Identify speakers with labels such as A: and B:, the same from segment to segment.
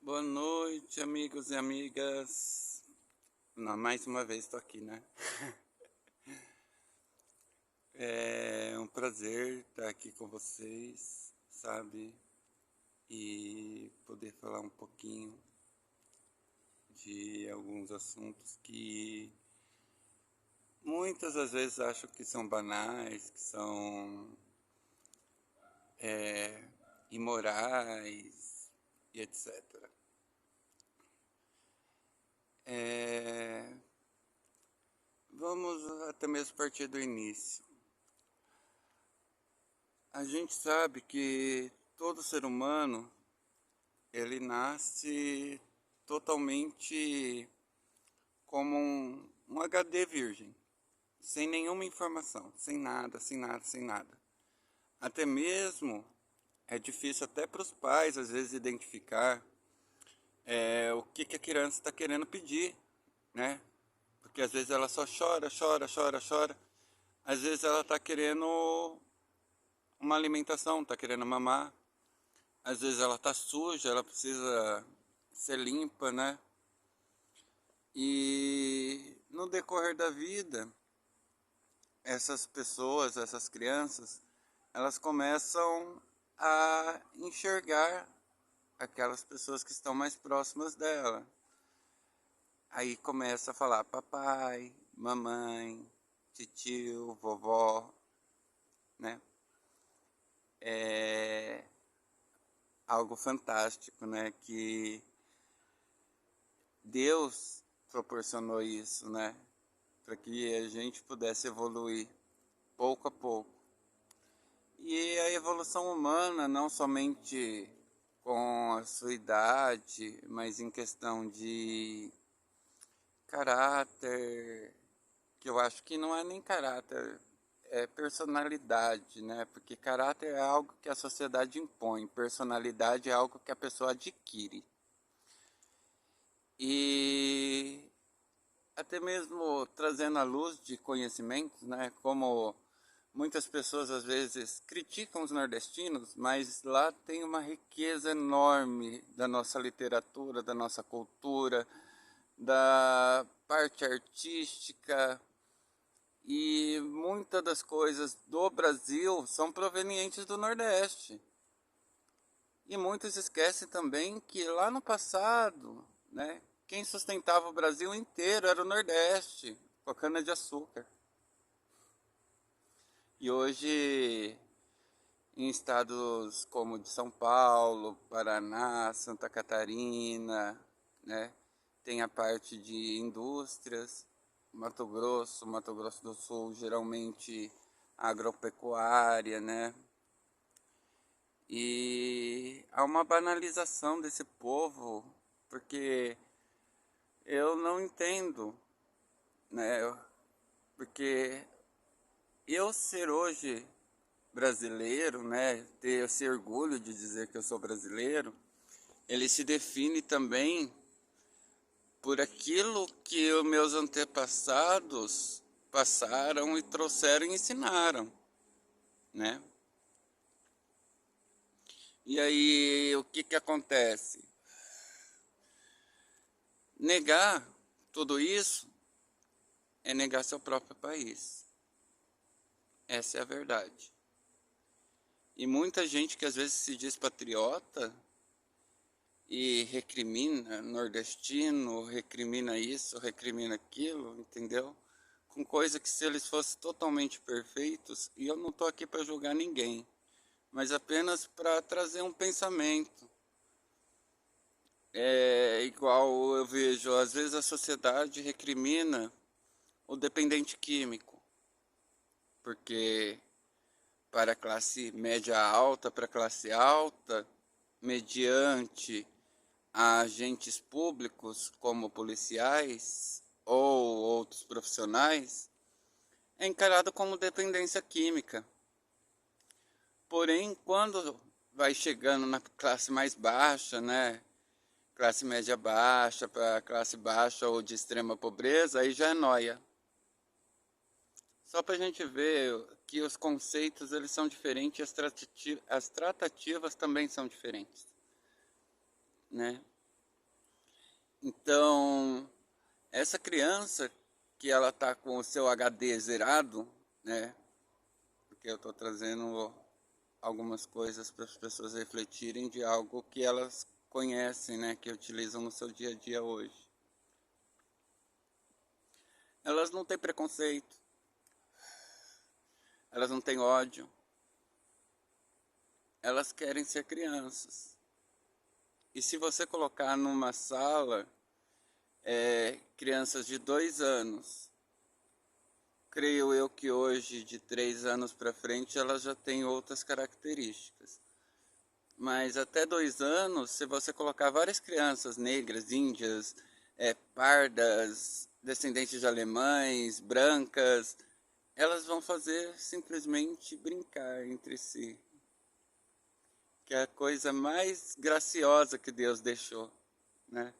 A: Boa noite, amigos e amigas. Não, mais uma vez estou aqui, né? É um prazer estar aqui com vocês, sabe? E poder falar um pouquinho de alguns assuntos que muitas das vezes acho que são banais, que são imorais e etc. É, Vamos até mesmo partir do início. A gente sabe que todo ser humano, ele nasce totalmente como um HD virgem, sem nenhuma informação, sem nada, sem nada, sem nada. Até mesmo é difícil até para os pais, às vezes, identificar o que a criança está querendo pedir, né? Porque às vezes ela só chora, chora, chora, chora. Às vezes ela está querendo uma alimentação, está querendo mamar. Às vezes ela está suja, ela precisa ser limpa, né? E no decorrer da vida, essas pessoas, essas crianças, elas começam a enxergar aquelas pessoas que estão mais próximas dela. Aí começa a falar papai, mamãe, titio, vovó, né? É algo fantástico, né? Que Deus proporcionou isso, né? Para que a gente pudesse evoluir pouco a pouco. E a evolução humana, não somente com a sua idade, mas em questão de caráter, que eu acho que não é nem caráter, é personalidade, né? Porque caráter é algo que a sociedade impõe, personalidade é algo que a pessoa adquire. E até mesmo trazendo à luz de conhecimentos, né? Como muitas pessoas às vezes criticam os nordestinos, mas lá tem uma riqueza enorme da nossa literatura, da nossa cultura, da parte artística, e muitas das coisas do Brasil são provenientes do Nordeste. E muitos esquecem também que lá no passado, né, quem sustentava o Brasil inteiro era o Nordeste, com a cana-de-açúcar. E hoje, em estados como de São Paulo, Paraná, Santa Catarina, né, tem a parte de indústrias, Mato Grosso do Sul, geralmente agropecuária, né? E há uma banalização desse povo, porque eu não entendo, né? Porque eu ser hoje brasileiro, né? Ter esse orgulho de dizer que eu sou brasileiro, ele se define também por aquilo que os meus antepassados passaram e trouxeram e ensinaram, né? E aí, o que que acontece? Negar tudo isso é negar seu próprio país. Essa é a verdade. E muita gente que às vezes se diz patriota e recrimina nordestino, recrimina isso, recrimina aquilo, entendeu? Com coisa que se eles fossem totalmente perfeitos, e eu não estou aqui para julgar ninguém, mas apenas para trazer um pensamento. É igual eu vejo, às vezes a sociedade recrimina o dependente químico, porque para a classe média alta, para a classe alta, mediante agentes públicos como policiais ou outros profissionais, é encarado como dependência química. Porém, quando vai chegando na classe mais baixa, né, classe média baixa para classe baixa ou de extrema pobreza, aí já é nóia. Só para a gente ver que os conceitos eles são diferentes, as tratativas também são diferentes, né? Então, essa criança que ela tá com o seu HD zerado, né? Porque eu estou trazendo algumas coisas para as pessoas refletirem de algo que elas conhecem, né? Que utilizam no seu dia a dia hoje. Elas não têm preconceito, elas não têm ódio, elas querem ser crianças. E se você colocar numa sala crianças de 2 anos, creio eu que hoje, de 3 anos para frente, elas já têm outras características. Mas até 2 anos, se você colocar várias crianças negras, índias, pardas, descendentes de alemães, brancas, elas vão fazer simplesmente brincar entre si. Que é a coisa mais graciosa que Deus deixou, né?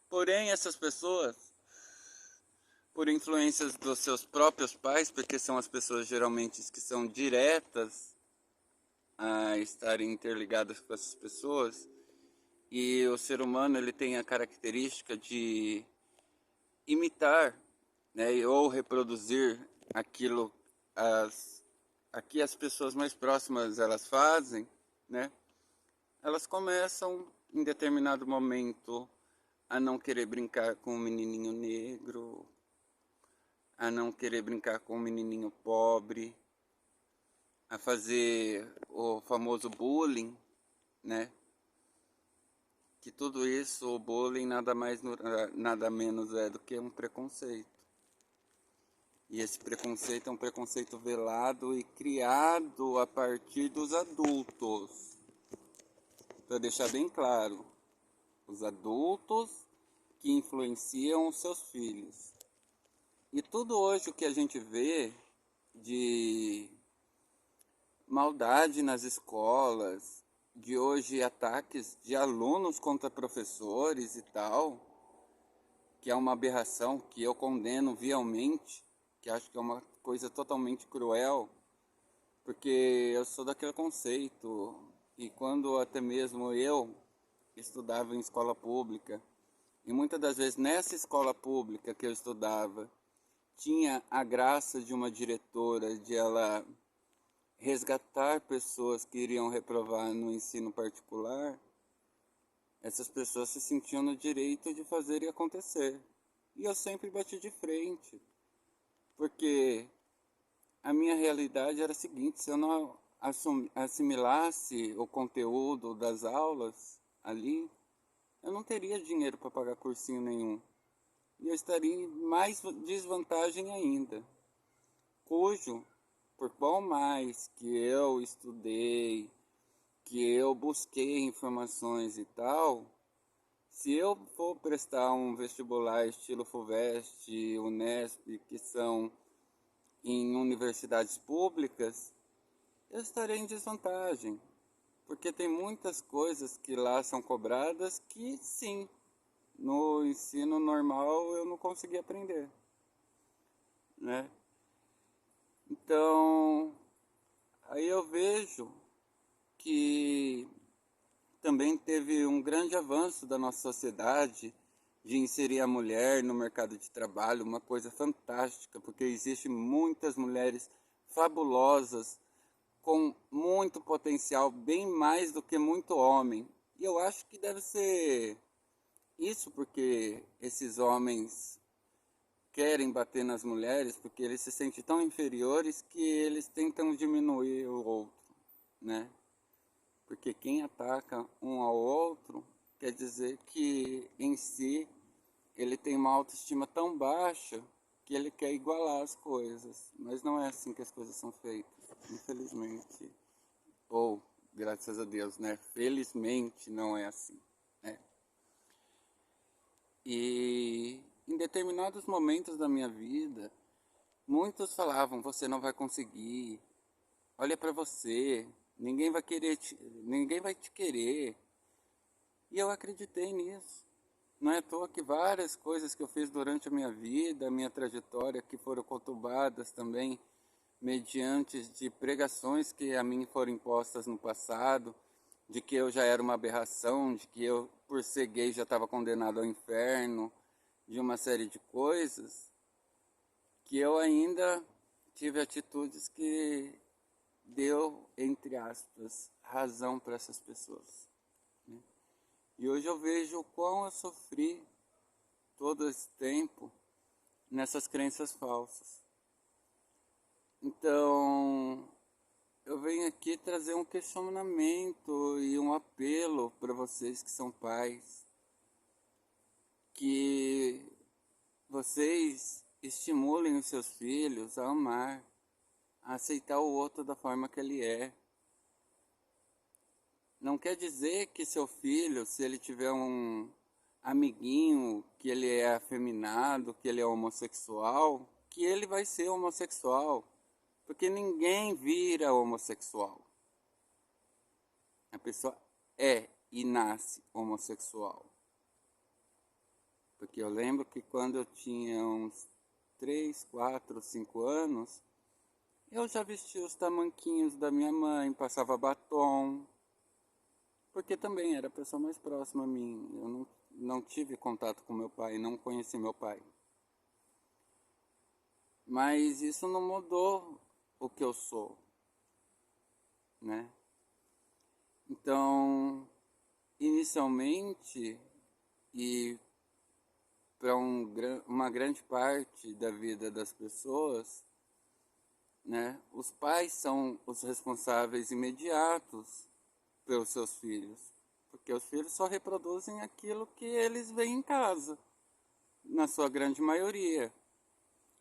A: Porém, essas pessoas, por influências dos seus próprios pais, porque são as pessoas geralmente que são diretas a estarem interligadas com essas pessoas, e o ser humano ele tem a característica de imitar, né, ou reproduzir aquilo aqui as pessoas mais próximas elas fazem, né? Elas começam em determinado momento a não querer brincar com um menininho negro, a não querer brincar com um menininho pobre, a fazer o famoso bullying, né? Que tudo isso, o bullying nada mais nada menos é do que um preconceito. E esse preconceito é um preconceito velado e criado a partir dos adultos. Para deixar bem claro, os adultos que influenciam os seus filhos. E tudo hoje o que a gente vê de maldade nas escolas, de hoje ataques de alunos contra professores e tal, que é uma aberração que eu condeno viamente, que acho que é uma coisa totalmente cruel, porque eu sou daquele conceito, e quando até mesmo eu estudava em escola pública, e muitas das vezes nessa escola pública que eu estudava, tinha a graça de uma diretora, de ela resgatar pessoas que iriam reprovar no ensino particular, essas pessoas se sentiam no direito de fazer e acontecer. E eu sempre bati de frente, porque a minha realidade era a seguinte: se eu não assimilasse o conteúdo das aulas ali, eu não teria dinheiro para pagar cursinho nenhum. E eu estaria em mais desvantagem ainda. Cujo, por qual mais que eu estudei, que eu busquei informações e tal, se eu for prestar um vestibular estilo FUVEST, Unesp, que são em universidades públicas, eu estarei em desvantagem, porque tem muitas coisas que lá são cobradas que sim, no ensino normal eu não consegui aprender, né? Então, aí eu vejo que também teve um grande avanço da nossa sociedade de inserir a mulher no mercado de trabalho, uma coisa fantástica, porque existem muitas mulheres fabulosas, com muito potencial, bem mais do que muito homem. E eu acho que deve ser isso porque esses homens querem bater nas mulheres, porque eles se sentem tão inferiores que eles tentam diminuir o outro, né? Porque quem ataca um ao outro quer dizer que em si ele tem uma autoestima tão baixa que ele quer igualar as coisas. Mas não é assim que as coisas são feitas, infelizmente. Ou, graças a Deus, né? Felizmente não é assim, né? E em determinados momentos da minha vida, muitos falavam: você não vai conseguir, olha para você, ninguém vai te querer. E eu acreditei nisso. Não é à toa que várias coisas que eu fiz durante a minha vida, a minha trajetória, que foram conturbadas também, mediante de pregações que a mim foram impostas no passado, de que eu já era uma aberração, de que eu, por ser gay, já estava condenado ao inferno, de uma série de coisas, que eu ainda tive atitudes que deu, entre aspas, razão para essas pessoas, né? E hoje eu vejo o quão eu sofri todo esse tempo nessas crenças falsas. Então, eu venho aqui trazer um questionamento e um apelo para vocês que são pais, que vocês estimulem os seus filhos a amar, a aceitar o outro da forma que ele é. Não quer dizer que seu filho, se ele tiver um amiguinho, que ele é afeminado, que ele é homossexual, que ele vai ser homossexual. Porque ninguém vira homossexual. A pessoa é e nasce homossexual. Porque eu lembro que quando eu tinha uns 3, 4, 5 anos, eu já vestia os tamanquinhos da minha mãe, passava batom, porque também era a pessoa mais próxima a mim. Eu não tive contato com meu pai, não conheci meu pai. Mas isso não mudou o que eu sou, né? Então, inicialmente, e para uma grande parte da vida das pessoas, né, os pais são os responsáveis imediatos pelos seus filhos, porque os filhos só reproduzem aquilo que eles veem em casa, na sua grande maioria.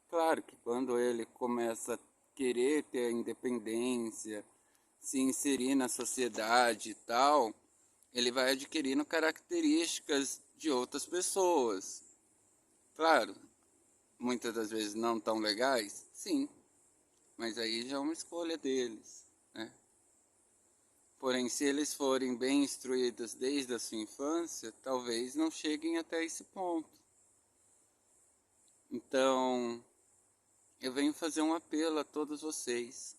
A: Claro que quando ele começa a querer ter a independência, se inserir na sociedade e tal, ele vai adquirindo características de outras pessoas. Claro, muitas das vezes não tão legais, sim, mas aí já é uma escolha deles, né? Porém, se eles forem bem instruídos desde a sua infância, talvez não cheguem até esse ponto. Então, eu venho fazer um apelo a todos vocês.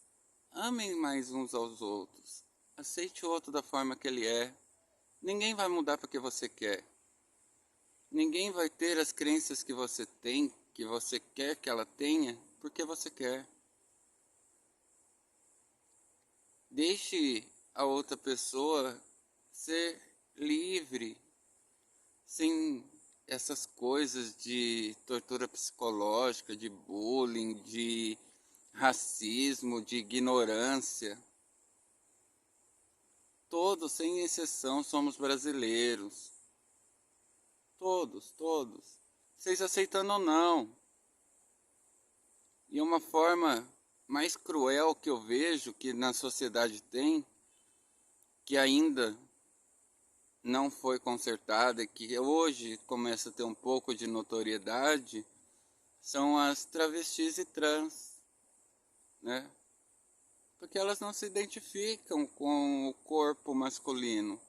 A: Amem mais uns aos outros. Aceite o outro da forma que ele é. Ninguém vai mudar porque você quer. Ninguém vai ter as crenças que você tem, que você quer que ela tenha, porque você quer. Deixe a outra pessoa ser livre, sem essas coisas de tortura psicológica, de bullying, de racismo, de ignorância. Todos, sem exceção, somos brasileiros. Todos, todos. Vocês aceitando ou não. E uma forma mais cruel que eu vejo que na sociedade tem, que ainda não foi consertada, que hoje começa a ter um pouco de notoriedade, são as travestis e trans, né? Porque elas não se identificam com o corpo masculino.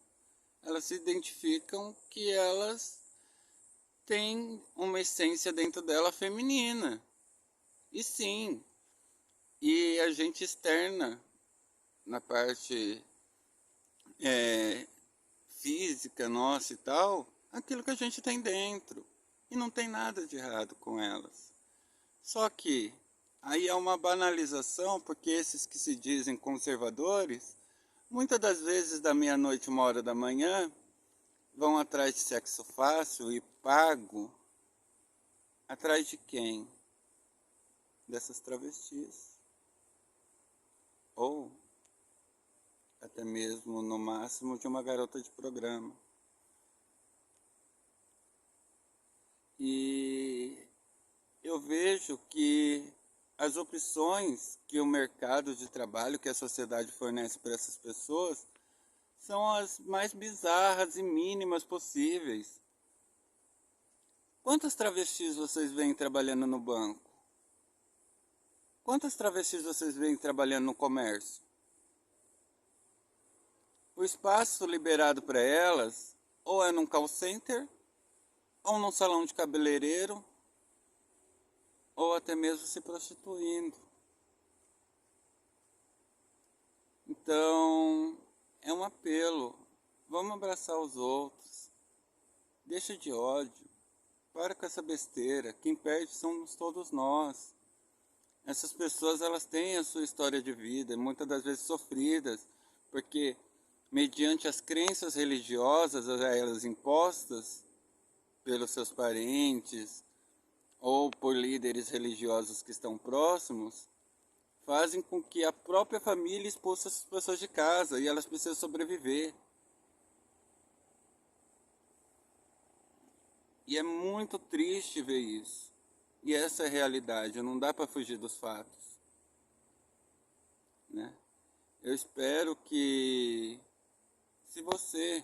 A: Elas se identificam que elas têm uma essência dentro dela feminina. E sim, e a gente externa na parte física nossa e tal, aquilo que a gente tem dentro. E não tem nada de errado com elas. Só que aí é uma banalização, porque esses que se dizem conservadores, muitas das vezes da meia-noite, 1h da manhã, vão atrás de sexo fácil e pago. Atrás de quem? Dessas travestis. Ou até mesmo, no máximo, de uma garota de programa. E eu vejo que as opções que o mercado de trabalho, que a sociedade fornece para essas pessoas, são as mais bizarras e mínimas possíveis. Quantas travestis vocês veem trabalhando no banco? Quantas travestis vocês veem trabalhando no comércio? O espaço liberado para elas ou é num call center, ou num salão de cabeleireiro, ou até mesmo se prostituindo. Então, é um apelo. Vamos abraçar os outros. Deixa de ódio. Para com essa besteira. Quem perde somos todos nós. Essas pessoas, elas têm a sua história de vida, muitas das vezes sofridas, porque mediante as crenças religiosas a elas impostas pelos seus parentes ou por líderes religiosos que estão próximos, fazem com que a própria família expulse essas pessoas de casa e elas precisam sobreviver. E é muito triste ver isso. E essa é a realidade, não dá para fugir dos fatos, né? Eu espero que, se você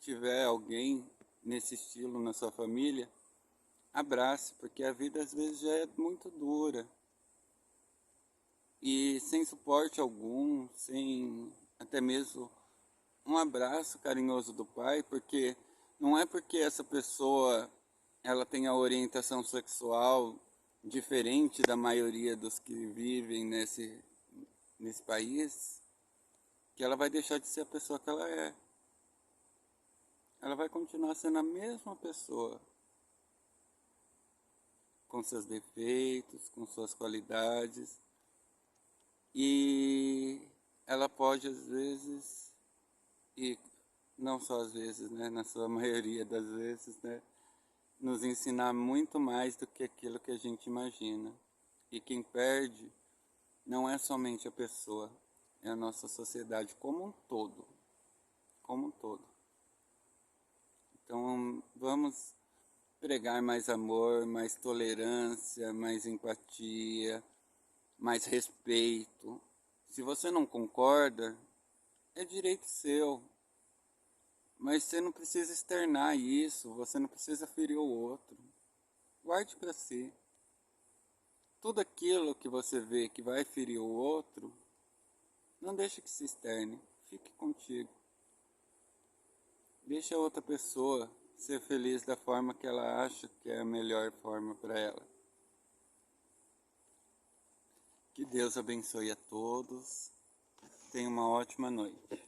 A: tiver alguém nesse estilo na sua família, abrace, porque a vida às vezes já é muito dura. E sem suporte algum, sem até mesmo um abraço carinhoso do pai, porque não é porque essa pessoa ela tem a orientação sexual diferente da maioria dos que vivem nesse país, que ela vai deixar de ser a pessoa que ela é. Ela vai continuar sendo a mesma pessoa, com seus defeitos, com suas qualidades, e ela pode às vezes, e não só às vezes, né, na sua maioria das vezes, né, nos ensinar muito mais do que aquilo que a gente imagina. E quem perde não é somente a pessoa, é a nossa sociedade como um todo, como um todo. Então vamos pregar mais amor, mais tolerância, mais empatia, mais respeito. Se você não concorda, é direito seu, mas você não precisa externar isso, você não precisa ferir o outro. Guarde para si. Tudo aquilo que você vê que vai ferir o outro, não deixe que se externe, fique contigo. Deixa a outra pessoa ser feliz da forma que ela acha que é a melhor forma para ela. Que Deus abençoe a todos. Tenha uma ótima noite.